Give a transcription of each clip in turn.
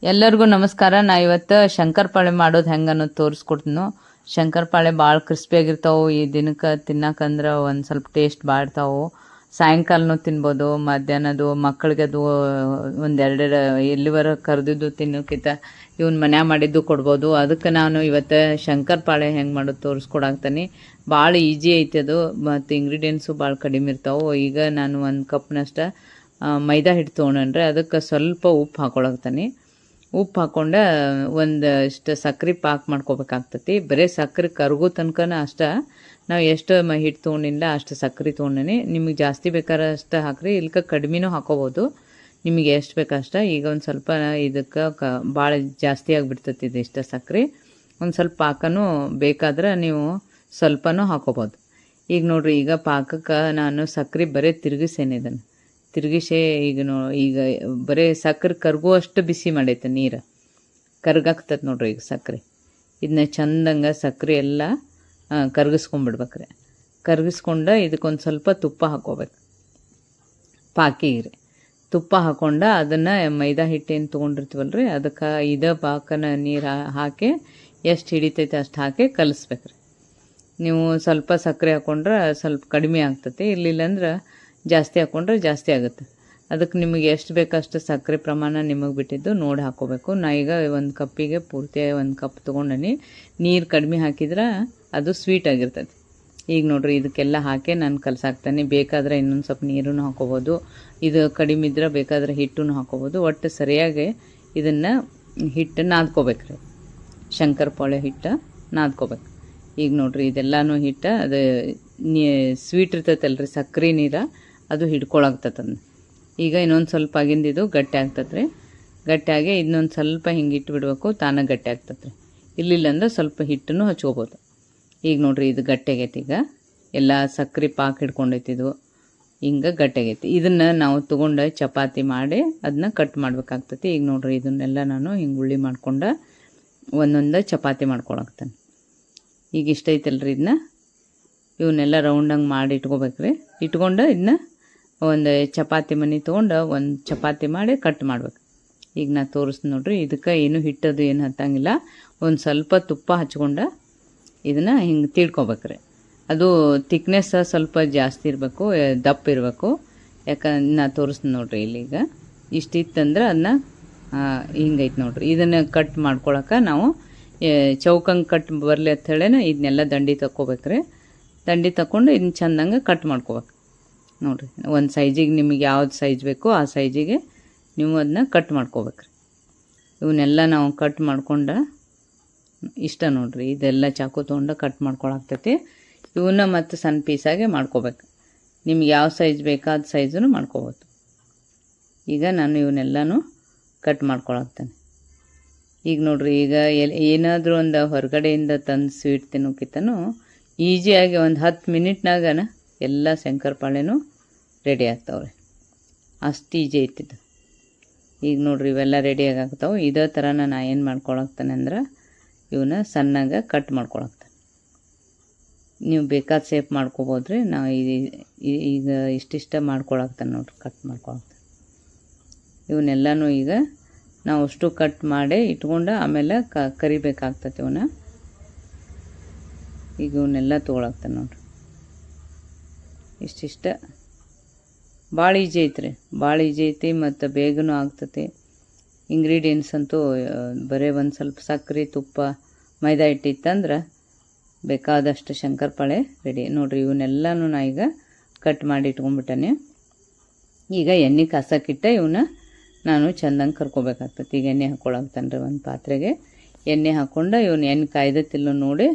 ಎಲ್ಲರಿಗೂ ನಮಸ್ಕಾರ. ನಾ ಇವತ್ತು ಶಂಕರಪಾಳೆ ಮಾಡೋದು ಹೆಂಗೆ ಅನ್ನೋದು ತೋರಿಸ್ಕೊಡ್ತೀನಿ. ಶಂಕರಪಾಳೆ ಭಾಳ ಕ್ರಿಸ್ಪಿಯಾಗಿರ್ತಾವೆ. ಈ ದಿನಕ್ಕೆ ತಿನ್ನಕಂದ್ರೆ ಒಂದು ಸ್ವಲ್ಪ ಟೇಸ್ಟ್ ಭಾಳ ಇರ್ತಾವೆ. ಸಾಯಂಕಾಲನೂ ತಿನ್ಬೋದು, ಮಧ್ಯಾಹ್ನದು ಮಕ್ಕಳಿಗೆ ಅದು ಒಂದೆರಡು ಎಲ್ಲಿವರೆಗೆ ಕರೆದಿದ್ದು ತಿನ್ನೋಕ್ಕಿಂತ ಇವನ್ ಮನ್ಯಾಗ ಮಾಡಿದ್ದು ಕೊಡ್ಬೋದು. ಅದಕ್ಕೆ ನಾನು ಇವತ್ತು ಶಂಕರಪಾಳೆ ಹೆಂಗೆ ಮಾಡೋದು ತೋರಿಸ್ಕೊಡಾಕ್ತೀನಿ. ಭಾಳ ಈಜಿ ಐತಿ ಅದು, ಮತ್ತು ಇಂಗ್ರೀಡಿಯೆಂಟ್ಸು ಭಾಳ ಕಡಿಮೆ ಇರ್ತಾವೆ. ಈಗ ನಾನು ಒಂದು ಕಪ್ನಷ್ಟು ಮೈದಾ ಹಿಟ್ಟು ತೊಗೊಂಡ್ರೆ ಅದಕ್ಕೆ ಸ್ವಲ್ಪ ಉಪ್ಪು ಹಾಕೊಳಕ್ತೀನಿ. ಉಪ್ಪು ಹಾಕ್ಕೊಂಡು ಒಂದಷ್ಟು ಸಕ್ಕರೆ ಪಾಕ ಮಾಡ್ಕೋಬೇಕಾಗ್ತತಿ. ಬರೀ ಸಕ್ಕರೆ ಕರಗೋ ತನಕನ ಅಷ್ಟೇ. ನಾವು ಎಷ್ಟು ಹಿಟ್ಟು ತೊಗೊಂಡಿಲ್ಲ ಅಷ್ಟು ಸಕ್ಕರೆ ತೊಗೊಂಡಿನಿ. ನಿಮಗೆ ಜಾಸ್ತಿ ಬೇಕಾದ್ರೆ ಅಷ್ಟು ಹಾಕ್ರಿ, ಇಲ್ಕ ಕಡಿಮೆನೂ ಹಾಕೋಬೋದು, ನಿಮಗೆ ಎಷ್ಟು ಬೇಕಷ್ಟ. ಈಗ ಒಂದು ಸ್ವಲ್ಪ ಇದಕ್ಕೆ ಭಾಳ ಜಾಸ್ತಿ ಆಗಿಬಿಡ್ತತಿ ಇದು ಇಷ್ಟ ಸಕ್ಕರೆ. ಒಂದು ಸ್ವಲ್ಪ ಪಾಕನೂ ಬೇಕಾದ್ರೆ ನೀವು ಸ್ವಲ್ಪನೂ ಹಾಕೋಬೋದು. ಈಗ ನೋಡಿರಿ, ಈಗ ಪಾಕಕ್ಕೆ ನಾನು ಸಕ್ಕರೆ ಬರೀ ತಿರುಗಿಸೇನಿದನ್ನು ತಿರುಗಿಸೇ ಈಗ ಬರೀ ಸಕ್ಕರೆ ಕರ್ಗುವಷ್ಟು ಬಿಸಿ ಮಾಡೈತೆ ನೀರು, ಕರ್ಗಾಗ್ತದೆ ನೋಡ್ರಿ. ಈಗ ಸಕ್ಕರೆ ಇದನ್ನ ಚಂದಂಗೆ ಸಕ್ಕರೆ ಎಲ್ಲ ಕರ್ಗಿಸ್ಕೊಂಡ್ಬಿಡ್ಬೇಕ್ರಿ. ಕರ್ಗಿಸ್ಕೊಂಡು ಇದಕ್ಕೊಂದು ಸ್ವಲ್ಪ ತುಪ್ಪ ಹಾಕೋಬೇಕು ಪಾಕಿಗೆ. ತುಪ್ಪ ಹಾಕ್ಕೊಂಡು ಅದನ್ನು ಮೈದಾ ಹಿಟ್ಟೇನು ತೊಗೊಂಡಿರ್ತೀವಲ್ರಿ ಅದಕ್ಕೆ ಇದೇ ಪಾಕನ ನೀರು ಹಾಕಿ ಎಷ್ಟು ಹಿಡಿತೈತೆ ಅಷ್ಟು ಹಾಕಿ ಕಲಿಸ್ಬೇಕ್ರಿ. ನೀವು ಸ್ವಲ್ಪ ಸಕ್ಕರೆ ಹಾಕ್ಕೊಂಡ್ರೆ ಸ್ವಲ್ಪ ಕಡಿಮೆ ಆಗ್ತೈತಿ, ಇಲ್ಲಿಲ್ಲಂದ್ರೆ ಜಾಸ್ತಿ ಹಾಕ್ಕೊಂಡ್ರೆ ಜಾಸ್ತಿ ಆಗುತ್ತೆ. ಅದಕ್ಕೆ ನಿಮಗೆ ಎಷ್ಟು ಬೇಕಷ್ಟು ಸಕ್ಕರೆ ಪ್ರಮಾಣ ನಿಮಗೆ ಬಿಟ್ಟಿದ್ದು ನೋಡಿ ಹಾಕ್ಕೋಬೇಕು. ನಾ ಈಗ ಒಂದು ಕಪ್ಪಿಗೆ ಪೂರ್ತಿ ಒಂದು ಕಪ್ ತೊಗೊಂಡನಿ. ನೀರು ಕಡಿಮೆ ಹಾಕಿದ್ರೆ ಅದು ಸ್ವೀಟ್ ಆಗಿರ್ತದೆ. ಈಗ ನೋಡಿರಿ, ಇದಕ್ಕೆಲ್ಲ ಹಾಕಿ ನಾನು ಕಲಸಾಕ್ತಾನೆ. ಬೇಕಾದರೆ ಇನ್ನೊಂದು ಸ್ವಲ್ಪ ನೀರನ್ನು ಹಾಕೋಬೋದು, ಇದು ಕಡಿಮೆ ಇದ್ರೆ ಬೇಕಾದರೆ ಹಿಟ್ಟನ್ನು ಹಾಕೋಬೋದು. ಒಟ್ಟು ಸರಿಯಾಗಿ ಇದನ್ನು ಹಿಟ್ಟು ನಾದ್ಕೋಬೇಕ್ರಿ. ಶಂಕರಪಾಳೆ ಹಿಟ್ಟು ನಾದ್ಕೋಬೇಕು. ಈಗ ನೋಡಿರಿ, ಇದೆಲ್ಲನೂ ಹಿಟ್ಟು ಅದು ಸ್ವೀಟ್ ಇರ್ತೈತಲ್ರಿ, ಸಕ್ಕರೆ ನೀರು ಅದು ಹಿಡ್ಕೊಳಾಗ್ತದೆ. ಈಗ ಇನ್ನೊಂದು ಸ್ವಲ್ಪ ಆಗಿಂದಿದು ಗಟ್ಟಿ ಆಗ್ತದೆ. ಗಟ್ಟಿಯಾಗಿ ಇನ್ನೊಂದು ಸ್ವಲ್ಪ ಹಿಂಗೆ ಇಟ್ಟು ಬಿಡಬೇಕು, ತಾನಾಗ ಗಟ್ಟಿ ಆಗ್ತದೆ. ಇಲ್ಲಿಲ್ಲಂದ್ರೆ ಸ್ವಲ್ಪ ಹಿಟ್ಟನ್ನು ಹಚ್ಕೋಬೋದು. ಈಗ ನೋಡಿರಿ, ಇದು ಗಟ್ಟಿಯಾಗೈತಿ. ಈಗ ಎಲ್ಲ ಸಕ್ಕರೆ ಪಾಕ ಹಿಡ್ಕೊಂಡೈತಿದು ಹಿಂಗೆ ಗಟ್ಟಿಯಾಗೈತಿ. ಇದನ್ನು ನಾವು ತೊಗೊಂಡು ಚಪಾತಿ ಮಾಡಿ ಅದನ್ನ ಕಟ್ ಮಾಡ್ಬೇಕಾಗ್ತತಿ. ಈಗ ನೋಡಿರಿ, ಇದನ್ನೆಲ್ಲ ನಾನು ಹಿಂಗೆ ಉಳ್ಳಿ ಮಾಡ್ಕೊಂಡು ಒಂದೊಂದು ಚಪಾತಿ ಮಾಡ್ಕೊಳಕ್ತೇನೆ. ಈಗ ಇಷ್ಟ ಐತಲ್ರಿ, ಇದನ್ನ ಇವನ್ನೆಲ್ಲ ರೌಂಡಂಗೆ ಮಾಡಿ ಇಟ್ಕೋಬೇಕ್ರಿ. ಇಟ್ಕೊಂಡು ಇದನ್ನ ಒಂದು ಚಪಾತಿ ಮನೆ ತೊಗೊಂಡು ಒಂದು ಚಪಾತಿ ಮಾಡಿ ಕಟ್ ಮಾಡ್ಬೇಕು. ಈಗ ನಾ ತೋರಿಸ್ತೀನಿ ನೋಡ್ರಿ. ಇದಕ್ಕೆ ಏನು ಹಿಟ್ಟದು ಏನು ಹತ್ತಂಗಿಲ್ಲ, ಒಂದು ಸ್ವಲ್ಪ ತುಪ್ಪ ಹಚ್ಕೊಂಡು ಇದನ್ನು ಹಿಂಗೆ ತಿಳ್ಕೊಬೇಕ್ರಿ. ಅದು ತಿಕ್ನೆಸ್ ಸ್ವಲ್ಪ ಜಾಸ್ತಿ ಇರಬೇಕು, ದಪ್ಪ ಇರಬೇಕು. ಯಾಕಂದ್ರೆ ನಾ ತೋರಿಸ್ತೀನಿ ನೋಡ್ರಿ. ಇಲ್ಲಿಗ ಇಷ್ಟಿತ್ತಂದ್ರೆ ಅದನ್ನ ಹಿಂಗೈತೆ ನೋಡ್ರಿ. ಇದನ್ನು ಕಟ್ ಮಾಡ್ಕೊಳಕ್ಕೆ ನಾವು ಚೌಕಂಗೆ ಕಟ್ ಬರಲಿ ಅಂತ ಹೇಳೇನ ಇದನ್ನೆಲ್ಲ ದಂಡಿ ತಕ್ಕೋಬೇಕ್ರಿ. ದಂಡಿ ತಕ್ಕೊಂಡು ಇದನ್ನ ಚೆಂದಂಗೆ ಕಟ್ ಮಾಡ್ಕೋಬೇಕು ನೋಡಿರಿ. ಒಂದು ಸೈಜಿಗೆ ನಿಮಗೆ ಯಾವ್ದು ಸೈಜ್ ಬೇಕೋ ಆ ಸೈಜಿಗೆ ನೀವು ಅದನ್ನ ಕಟ್ ಮಾಡ್ಕೋಬೇಕ್ರಿ. ಇವನ್ನೆಲ್ಲ ನಾವು ಕಟ್ ಮಾಡ್ಕೊಂಡು ಇಷ್ಟ ನೋಡಿರಿ, ಇದೆಲ್ಲ ಚಾಕು ತೊಗೊಂಡು ಕಟ್ ಮಾಡ್ಕೊಳಾಗ್ತೈತಿ. ಇವನ್ನ ಮತ್ತು ಸಣ್ಣ ಪೀಸಾಗೆ ಮಾಡ್ಕೋಬೇಕು. ನಿಮ್ಗೆ ಯಾವ ಸೈಜ್ ಬೇಕಾದ ಸೈಜನ್ನು ಮಾಡ್ಕೋಬೋದು. ಈಗ ನಾನು ಇವನ್ನೆಲ್ಲನೂ ಕಟ್ ಮಾಡ್ಕೊಳಾಗ್ತೇನೆ. ಈಗ ನೋಡಿರಿ, ಈಗ ಏನಾದರೂ ಒಂದು ಹೊರಗಡೆಯಿಂದ ತಂದು ಸ್ವೀಟ್ ತಿನ್ನೋಕ್ಕಿಂತನೂ ಈಸಿಯಾಗಿ ಒಂದು 10 ಮಿನಿಟ್ನಾಗ ಎಲ್ಲ ಶಂಕರಪಾಳೆನೂ ರೆಡಿ ಆಗ್ತಾವ್ರಿ. ಅಷ್ಟು ಈಜಿ ಐತಿದ್ದು. ಈಗ ನೋಡಿರಿ, ಇವೆಲ್ಲ ರೆಡಿಯಾಗಿ ಆಗ್ತಾವೆ. ಇದೇ ಥರನ ನಾ ಏನು ಮಾಡ್ಕೊಳಕ್ತಾನೆ ಅಂದ್ರೆ ಇವನ್ನ ಸಣ್ಣಗೆ ಕಟ್ ಮಾಡ್ಕೊಳಕ್ತಾನೆ. ನೀವು ಬೇಕಾದ ಶೇಪ್ ಮಾಡ್ಕೋಬೋದ್ರಿ. ನಾವು ಈಗ ಇಷ್ಟಿಷ್ಟ ಮಾಡ್ಕೊಳಕ್ತಾನೆ ನೋಡ್ರಿ, ಕಟ್ ಮಾಡ್ಕೊಳಕ್ತಾನೆ. ಇವನ್ನೆಲ್ಲನೂ ಈಗ ನಾವು ಅಷ್ಟು ಕಟ್ ಮಾಡಿ ಇಟ್ಕೊಂಡು ಆಮೇಲೆ ಕರಿಬೇಕಾಗ್ತದೆ ಇವನ್ನ. ಈಗ ಇವನ್ನೆಲ್ಲ ತೊಗೊಳಕ್ತಾನೆ ನೋಡ್ರಿ. ಇಷ್ಟಿಷ್ಟ ಭಾಳ ಈಜಿ ಐತ್ರಿ, ಭಾಳ ಈಜಿ ಐತಿ ಮತ್ತು ಬೇಗನೂ ಆಗ್ತತಿ. ಇಂಗ್ರೀಡಿಯೆಂಟ್ಸ್ ಅಂತೂ ಬರೀ ಒಂದು ಸ್ವಲ್ಪ ಸಕ್ಕರೆ, ತುಪ್ಪ, ಮೈದಾ ಹಿಟ್ಟಿತ್ತಂದ್ರೆ ಬೇಕಾದಷ್ಟು ಶಂಕರಪಾಳೆ ರೆಡಿ ನೋಡಿರಿ. ಇವನ್ನೆಲ್ಲನೂ ನಾ ಈಗ ಕಟ್ ಮಾಡಿ ಇಟ್ಕೊಂಡ್ಬಿಟ್ಟನೆ. ಈಗ ಎಣ್ಣೆ ಕಾಸಕ್ಕಿಟ್ಟ ಇವನ್ನ ನಾನು ಚೆಂದಂಗೆ ಕರ್ಕೋಬೇಕಾಗ್ತತಿ. ಈಗ ಎಣ್ಣೆ ಹಾಕ್ಕೊಳಕ್ತಾನೆ ರೀ. ಒಂದು ಪಾತ್ರೆಗೆ ಎಣ್ಣೆ ಹಾಕ್ಕೊಂಡು ಇವನ್ನ ಎಣ್ಣೆ ಕಾಯ್ದತ್ತಿಲ್ಲ ನೋಡಿ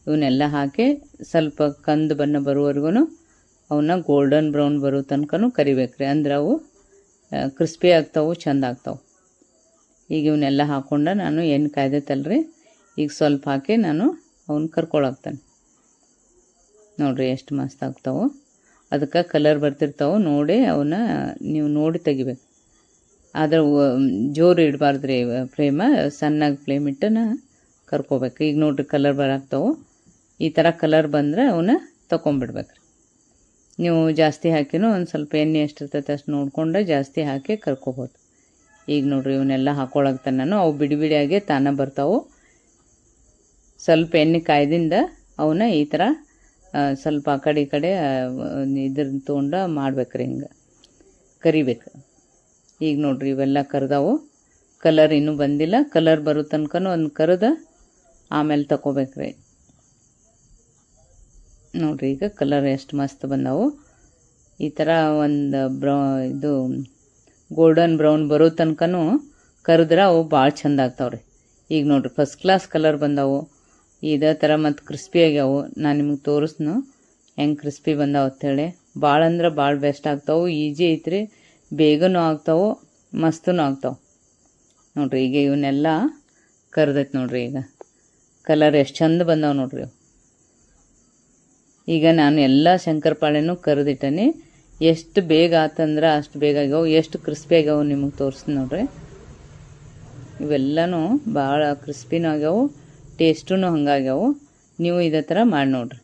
ಇವನ್ನೆಲ್ಲ ಹಾಕಿ ಸ್ವಲ್ಪ ಕಂದು ಬಣ್ಣ ಬರುವವರೆಗೂ ಅವನ್ನ ಗೋಲ್ಡನ್ ಬ್ರೌನ್ ಬರೋ ತನಕನೂ ಕರಿಬೇಕ್ರಿ. ಅಂದ್ರೆ ಅವು ಕ್ರಿಸ್ಪಿ ಆಗ್ತಾವೆ, ಚೆಂದ ಆಗ್ತಾವೆ. ಈಗ ಇವನ್ನೆಲ್ಲ ಹಾಕ್ಕೊಂಡು ನಾನು ಎಣ್ಣೆ ಕಾಯ್ದೈತಲ್ರಿ, ಈಗ ಸ್ವಲ್ಪ ಹಾಕಿ ನಾನು ಅವನ್ನ ಕರ್ಕೊಳಕ್ತಾನೆ ನೋಡಿರಿ. ಎಷ್ಟು ಮಸ್ತ್ ಆಗ್ತಾವೆ. ಅದಕ್ಕೆ ಕಲರ್ ಬರ್ತಿರ್ತಾವೆ ನೋಡಿ, ಅವನ್ನ ನೀವು ನೋಡಿ ತೆಗಿಬೇಕು. ಆದ್ರೆ ಜೋರು ಇಡಬಾರ್ದ್ರಿ ಫ್ಲೇಮ, ಸಣ್ಣಗೆ ಫ್ಲೇಮ್ ಇಟ್ಟನ ಕರ್ಕೋಬೇಕು. ಈಗ ನೋಡಿರಿ, ಕಲರ್ ಬರಾಕ್ತಾವೆ. ಈ ಥರ ಕಲರ್ ಬಂದರೆ ಅವನ್ನ ತೊಗೊಂಬಿಡ್ಬೇಕ್ರಿ. ನೀವು ಜಾಸ್ತಿ ಹಾಕಿನೂ ಒಂದು ಸ್ವಲ್ಪ ಎಣ್ಣೆ ಎಷ್ಟಿರ್ತೈತೆ ಅಷ್ಟು ನೋಡ್ಕೊಂಡು ಜಾಸ್ತಿ ಹಾಕಿ ಕರ್ಕೋಬೋದು. ಈಗ ನೋಡ್ರಿ ಇವನ್ನೆಲ್ಲ ಹಾಕೊಳಕ್ತಾನೆ ನಾನು. ಅವು ಬಿಡಿ ಬಿಡಿಯಾಗೆ ತಾನೇ ಬರ್ತಾವೆ. ಸ್ವಲ್ಪ ಎಣ್ಣೆ ಕಾಯ್ದಿಂದ ಅವನ್ನ ಈ ಥರ ಸ್ವಲ್ಪ ಆ ಕಡೆ ಈ ಕಡೆ ಇದ್ರನ್ನ ತೊಗೊಂಡು ಮಾಡ್ಬೇಕ್ರಿ, ಹಿಂಗೆ ಕರಿಬೇಕು. ಈಗ ನೋಡ್ರಿ ಇವೆಲ್ಲ ಕರ್ದಾವು. ಕಲರ್ ಇನ್ನೂ ಬಂದಿಲ್ಲ. ಕಲರ್ ಬರೋ ತನಕನೂ ಒಂದು ಕರೆದು ಆಮೇಲೆ ತಗೋಬೇಕ್ರಿ. ನೋಡ್ರಿ ಈಗ ಕಲರ್ ಎಷ್ಟು ಮಸ್ತ್ ಬಂದಾವು. ಈ ಥರ ಒಂದು ಇದು ಗೋಲ್ಡನ್ ಬ್ರೌನ್ ಬರೋ ತನಕನೂ ಕರೆದ್ರೆ ಅವು ಭಾಳ ಚಂದ ಆಗ್ತಾವ್ರಿ. ಈಗ ನೋಡ್ರಿ ಫಸ್ಟ್ ಕ್ಲಾಸ್ ಕಲರ್ ಬಂದಾವು. ಇದೇ ಥರ ಮತ್ತು ಕ್ರಿಸ್ಪಿ ಆಗ್ಯಾವು. ನಾನು ನಿಮಗೆ ತೋರಿಸ್ನು ಹೆಂಗೆ ಕ್ರಿಸ್ಪಿ ಬಂದಾವ ಅಂಥೇಳಿ. ಭಾಳ ಅಂದ್ರೆ ಭಾಳ ಬೆಸ್ಟ್ ಆಗ್ತಾವೆ. ಈಜಿ ಐತ್ರಿ, ಬೇಗನೂ ಆಗ್ತಾವೆ, ಮಸ್ತೂ ಆಗ್ತಾವೆ. ನೋಡ್ರಿ ಈಗ ಇವನ್ನೆಲ್ಲ ಕರ್ದೈತೆ ನೋಡ್ರಿ. ಈಗ ಕಲರ್ ಎಷ್ಟು ಚಂದ ಬಂದಾವೆ ನೋಡ್ರಿ. ಈಗ ನಾನು ಎಲ್ಲ ಶಂಕರಪಾಳೆನೂ ಕರೆದಿಟ್ಟನಿ. ಎಷ್ಟು ಬೇಗ ಆತಂದ್ರೆ ಅಷ್ಟು ಬೇಗ ಆಗ್ಯಾವು. ಎಷ್ಟು ಕ್ರಿಸ್ಪಿ ಆಗ್ಯಾವು ನಿಮಗೆ ತೋರಿಸ್ತೀನಿ ನೋಡ್ರಿ. ಇವೆಲ್ಲನೂ ಭಾಳ ಕ್ರಿಸ್ಪಿನೂ ಆಗ್ಯಾವು, ಟೇಸ್ಟೂ ಹಂಗಾಗ್ಯಾವು. ನೀವು ಇದೇ ಥರ ಮಾಡಿ ನೋಡ್ರಿ.